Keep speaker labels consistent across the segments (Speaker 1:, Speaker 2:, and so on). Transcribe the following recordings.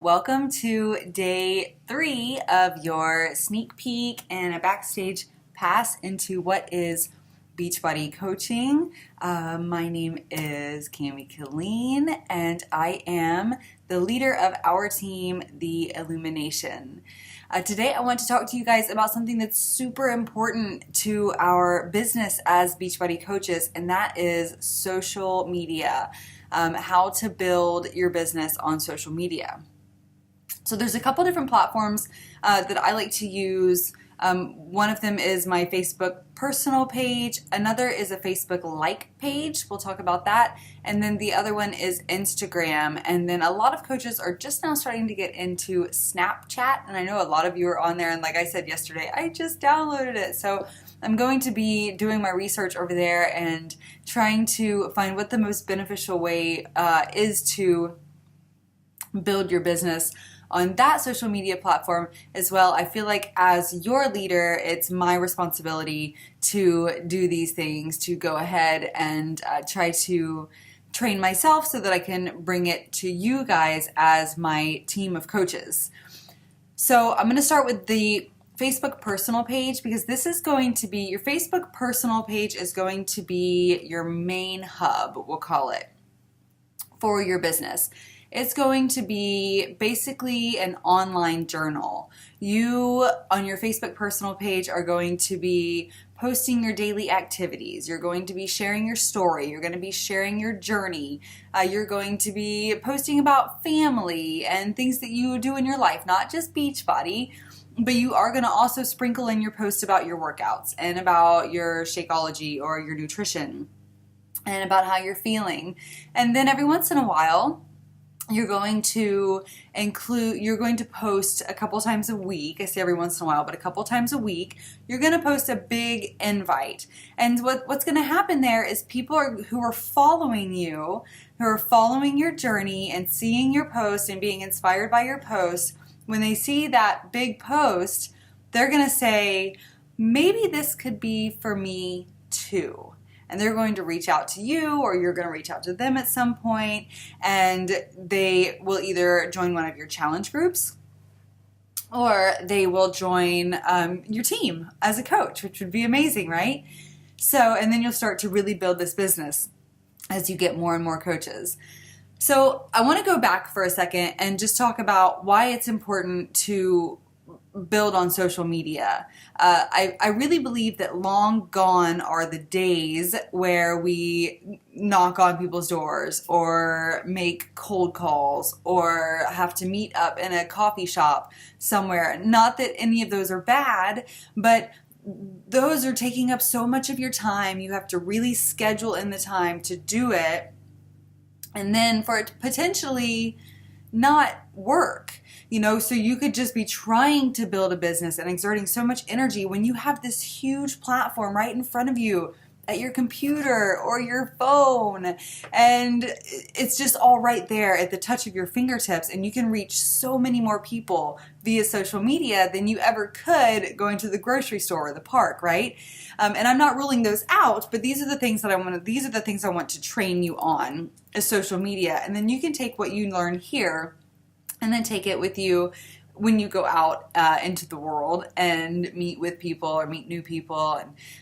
Speaker 1: Welcome to day 3 of your sneak peek and a backstage pass into what is Beachbody Coaching. My name is Cami Killeen, and I am the leader of our team, The Illumination. Today I want to talk to you guys about something that's super important to our business as Beachbody coaches, and that is social media. How to build your business on social media. So there's a couple different platforms that I like to use. One of them is my Facebook personal page. Another is a Facebook like page. We'll talk about that. And then the other one is Instagram. And then a lot of coaches are just now starting to get into Snapchat. And I know a lot of you are on there. And like I said yesterday, I just downloaded it. So I'm going to be doing my research over there and trying to find what the most beneficial way is to build your business on that social media platform as well. I feel like as your leader, it's my responsibility to do these things, to go ahead and try to train myself so that I can bring it to you guys as my team of coaches. So I'm going to start with the Facebook personal page, because this is going to be, your Facebook personal page is going to be your main hub, we'll call it, for your business. It's going to be basically an online journal. You, on your Facebook personal page, are going to be posting your daily activities. You're going to be sharing your story. You're going to be sharing your journey. You're going to be posting about family and things that you do in your life, not just Beachbody, but you are going to also sprinkle in your posts about your workouts and about your Shakeology or your nutrition and about how you're feeling. And then every once in a while, you're going to post a couple times a week. I say every once in a while, but a couple times a week, you're going to post a big invite. And what's going to happen there is people who are following you, who are following your journey and seeing your post and being inspired by your post, when they see that big post, they're going to say, maybe this could be for me too. And they're going to reach out to you, or you're going to reach out to them at some point, and they will either join one of your challenge groups, or they will join your team as a coach, which would be amazing, right? So, and then you'll start to really build this business as you get more and more coaches. So I want to go back for a second and just talk about why it's important to build on social media. I really believe that long gone are the days where we knock on people's doors or make cold calls or have to meet up in a coffee shop somewhere. Not that any of those are bad, but those are taking up so much of your time. You have to really schedule in the time to do it, and then for it to potentially not work. So you could just be trying to build a business and exerting so much energy when you have this huge platform right in front of you at your computer or your phone, and it's just all right there at the touch of your fingertips, and you can reach so many more people via social media than you ever could going to the grocery store or the park, right? And I'm not ruling those out, but these are the things I want to train you on, is social media. And then you can take what you learn here and then take it with you when you go out into the world and meet with people or meet new people,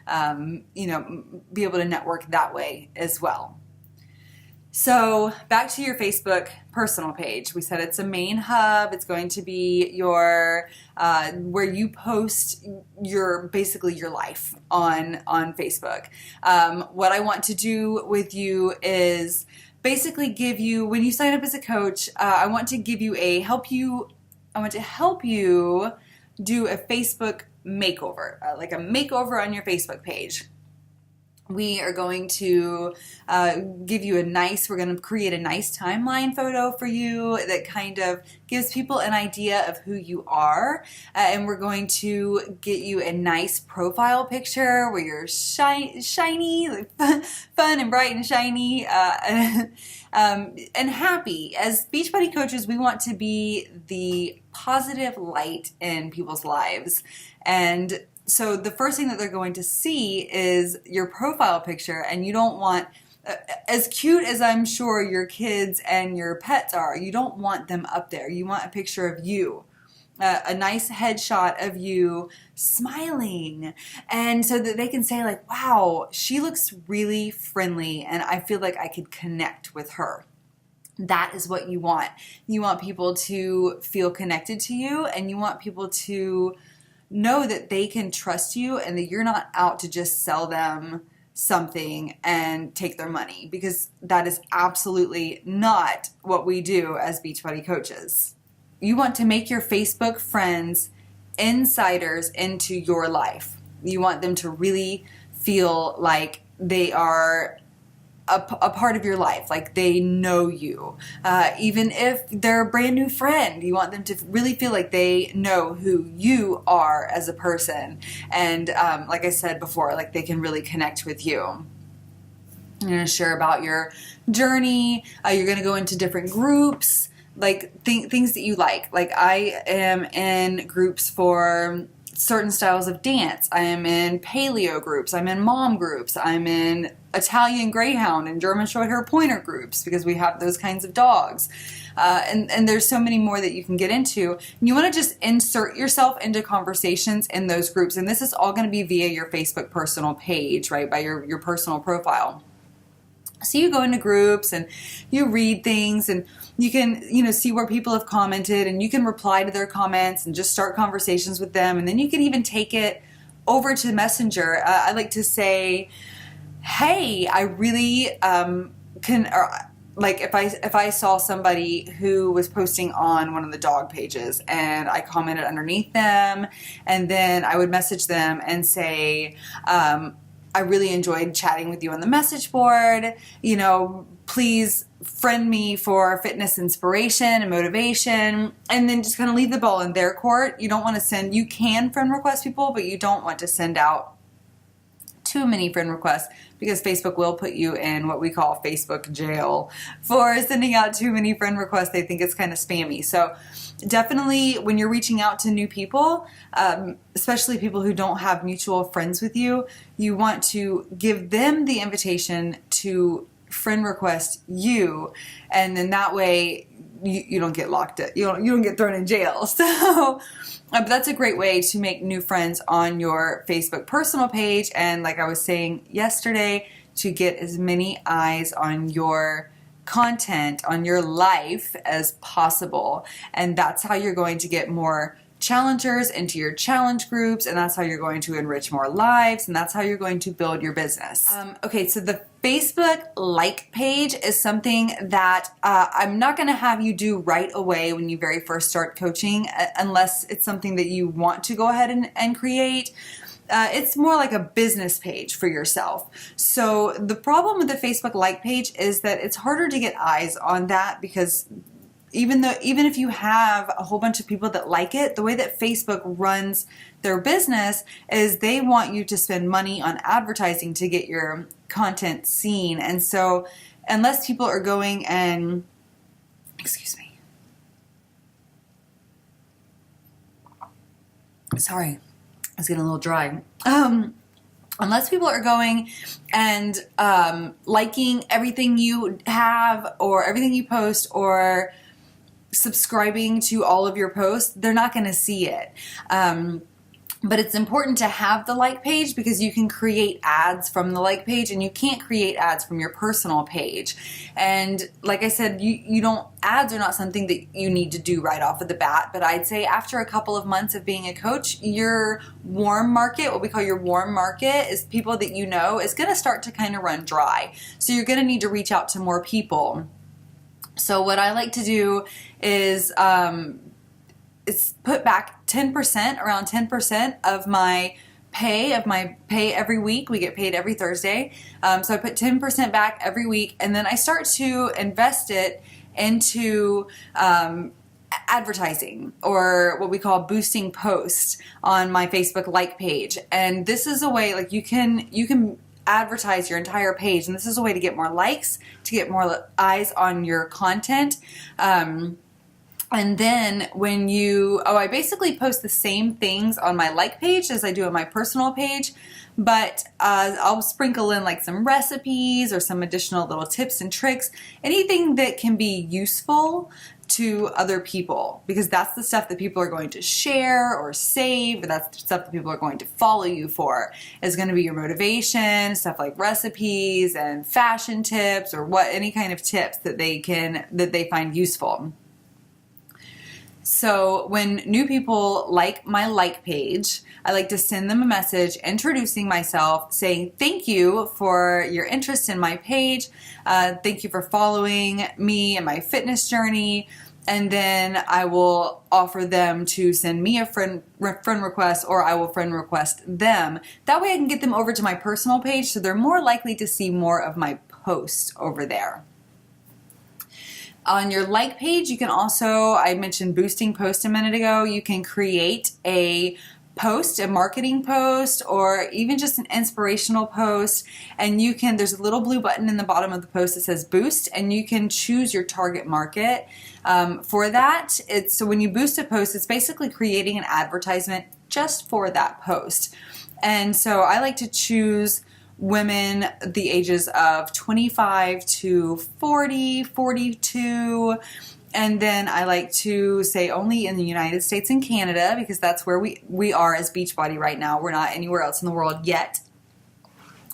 Speaker 1: and be able to network that way as well. So back to your Facebook personal page. We said it's a main hub. It's going to be your where you post basically your life on Facebook. What I want to do with you is basically give you, when you sign up as a coach, I want to help you do a Facebook makeover, like a makeover on your Facebook page. We are going to we're going to create a nice timeline photo for you that kind of gives people an idea of who you are. And we're going to get you a nice profile picture where you're shiny, like fun and bright and shiny, and happy. As Beachbody coaches, we want to be the positive light in people's lives. And so the first thing that they're going to see is your profile picture, and you don't want as cute as I'm sure your kids and your pets are, you don't want them up there. You want a picture of you. A nice headshot of you smiling, and so that they can say like, wow, she looks really friendly and I feel like I could connect with her. That is what you want. You want people to feel connected to you, and you want people to know that they can trust you and that you're not out to just sell them something and take their money, because that is absolutely not what we do as Beachbody coaches. You want to make your Facebook friends insiders into your life. You want them to really feel like they are a part of your life, like they know you. Even if they're a brand new friend, you want them to really feel like they know who you are as a person. And like I said before, like they can really connect with you. You're going to share about your journey. You're going to go into different groups, like things that you like. Like I am in groups for certain styles of dance. I am in paleo groups. I'm in mom groups. I'm in Italian Greyhound and German Shorthair Pointer groups, because we have those kinds of dogs. And there's so many more that you can get into. And you want to just insert yourself into conversations in those groups. And this is all going to be via your Facebook personal page, right? By your personal profile. So you go into groups and you read things, and you can, see where people have commented, and you can reply to their comments and just start conversations with them. And then you can even take it over to Messenger. I like to say, hey, I really like if I saw somebody who was posting on one of the dog pages and I commented underneath them, and then I would message them and say, I really enjoyed chatting with you on the message board. Please friend me for fitness inspiration and motivation, and then just kind of leave the ball in their court. You don't want to you can friend request people, but you don't want to send out too many friend requests, because Facebook will put you in what we call Facebook jail for sending out too many friend requests. They think it's kind of spammy. So definitely when you're reaching out to new people, especially people who don't have mutual friends with you, you want to give them the invitation to friend request you, and then that way you don't get locked up. You don't get thrown in jail. So but that's a great way to make new friends on your Facebook personal page. And like I was saying yesterday, to get as many eyes on your content, on your life as possible. And that's how you're going to get more challengers into your challenge groups, and that's how you're going to enrich more lives, and that's how you're going to build your business. Okay, so the Facebook like page is something that I'm not going to have you do right away when you very first start coaching, unless it's something that you want to go ahead and create. It's more like a business page for yourself. So the problem with the Facebook like page is that it's harder to get eyes on that, because even if you have a whole bunch of people that like it, the way that Facebook runs their business is they want you to spend money on advertising to get your content seen. And so unless people are going and, excuse me, sorry, I was getting a little dry. Unless people are going and liking everything you have or everything you post, or subscribing to all of your posts, they're not going to see it. But it's important to have the like page, because you can create ads from the like page, and you can't create ads from your personal page. And like I said, ads are not something that you need to do right off of the bat, but I'd say after a couple of months of being a coach, your warm market, what we call your warm market, is people that you know, is going to start to kind of run dry. So you're going to need to reach out to more people. So what I like to do is put back 10%, around 10% of my pay every week. We get paid every Thursday. So I put 10% back every week, and then I start to invest it into advertising, or what we call boosting posts on my Facebook like page. And this is a way, like you can advertise your entire page, and this is a way to get more likes, to get more eyes on your content. And then I basically post the same things on my like page as I do on my personal page, but I'll sprinkle in like some recipes or some additional little tips and tricks, anything that can be useful to other people, because that's the stuff that people are going to share or save, or that's the stuff that people are going to follow you for. Is going to be your motivation, stuff like recipes and fashion tips, or any kind of tips that they find useful. So when new people like my like page, I like to send them a message introducing myself, saying thank you for your interest in my page. Thank you for following me and my fitness journey. And then I will offer them to send me a friend request, or I will friend request them. That way I can get them over to my personal page, so they're more likely to see more of my posts over there. On your like page, you can also, I mentioned boosting posts a minute ago, you can create a post, a marketing post, or even just an inspirational post, and there's a little blue button in the bottom of the post that says boost, and you can choose your target market for that. So when you boost a post, it's basically creating an advertisement just for that post. And so I like to choose women the ages of 25 to 40, 42, and then I like to say only in the United States and Canada, because that's where we are as Beachbody right now. We're not anywhere else in the world yet.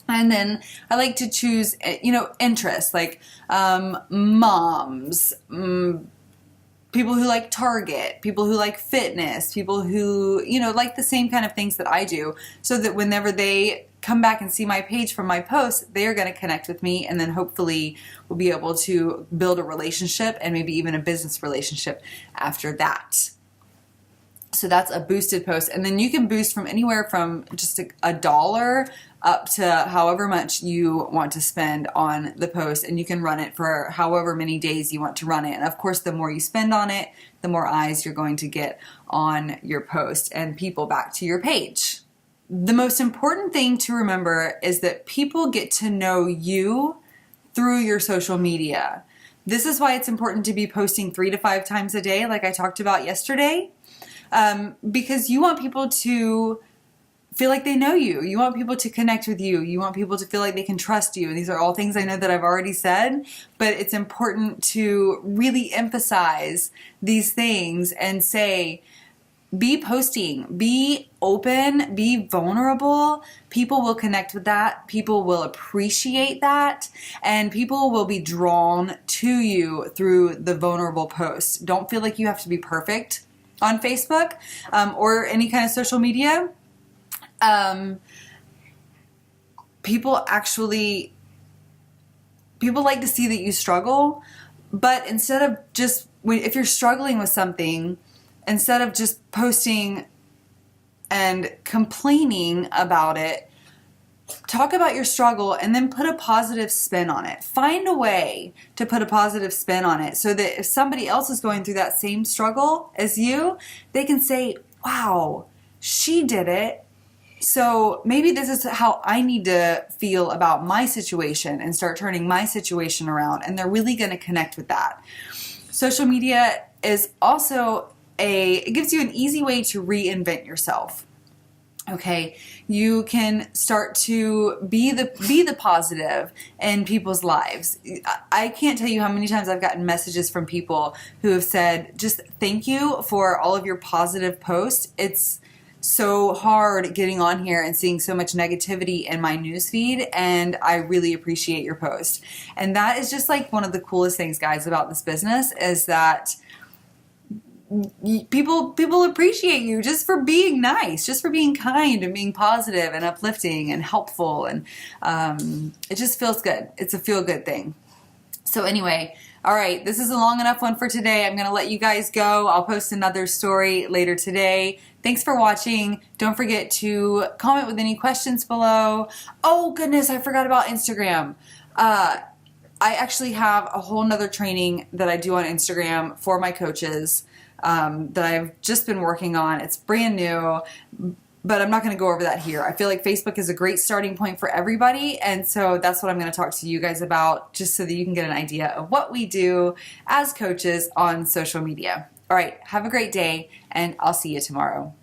Speaker 1: And then I like to choose, interests like moms, people who like Target, people who like fitness, people who, like the same kind of things that I do, so that whenever they come back and see my page from my posts, they are going to connect with me, and then hopefully we'll be able to build a relationship and maybe even a business relationship after that. So that's a boosted post. And then you can boost from anywhere from just $1 up to however much you want to spend on the post, and you can run it for however many days you want to run it. And of course, the more you spend on it, the more eyes you're going to get on your post and people back to your page. The most important thing to remember is that people get to know you through your social media. This is why it's important to be posting 3 to 5 times a day, like I talked about yesterday, because you want people to feel like they know you. You want people to connect with you. You want people to feel like they can trust you. And these are all things I know that I've already said, but it's important to really emphasize these things and say, be posting, be open, be vulnerable. People will connect with that. People will appreciate that. And people will be drawn to you through the vulnerable posts. Don't feel like you have to be perfect on Facebook or any kind of social media. People like to see that you struggle, but if you're struggling with something, instead of just posting and complaining about it, talk about your struggle and then put a positive spin on it. Find a way to put a positive spin on it, so that if somebody else is going through that same struggle as you, they can say, wow, she did it. So maybe this is how I need to feel about my situation, and start turning my situation around. And they're really going to connect with that. Social media is also it gives you an easy way to reinvent yourself. Okay, you can start to be the positive in people's lives. I can't tell you how many times I've gotten messages from people who have said, just thank you for all of your positive posts. It's so hard getting on here and seeing so much negativity in my newsfeed, and I really appreciate your post. And that is just like one of the coolest things, guys, about this business, is that people appreciate you just for being nice, just for being kind and being positive and uplifting and helpful, and it just feels good. It's a feel good thing. So anyway, all right, this is a long enough one for today. I'm going to let you guys go. I'll post another story later today. Thanks for watching. Don't forget to comment with any questions below. Oh goodness, I forgot about Instagram. I actually have a whole nother training that I do on Instagram for my coaches that I've just been working on. It's brand new, but I'm not going to go over that here. I feel like Facebook is a great starting point for everybody, and so that's what I'm going to talk to you guys about, just so that you can get an idea of what we do as coaches on social media. All right, have a great day, and I'll see you tomorrow.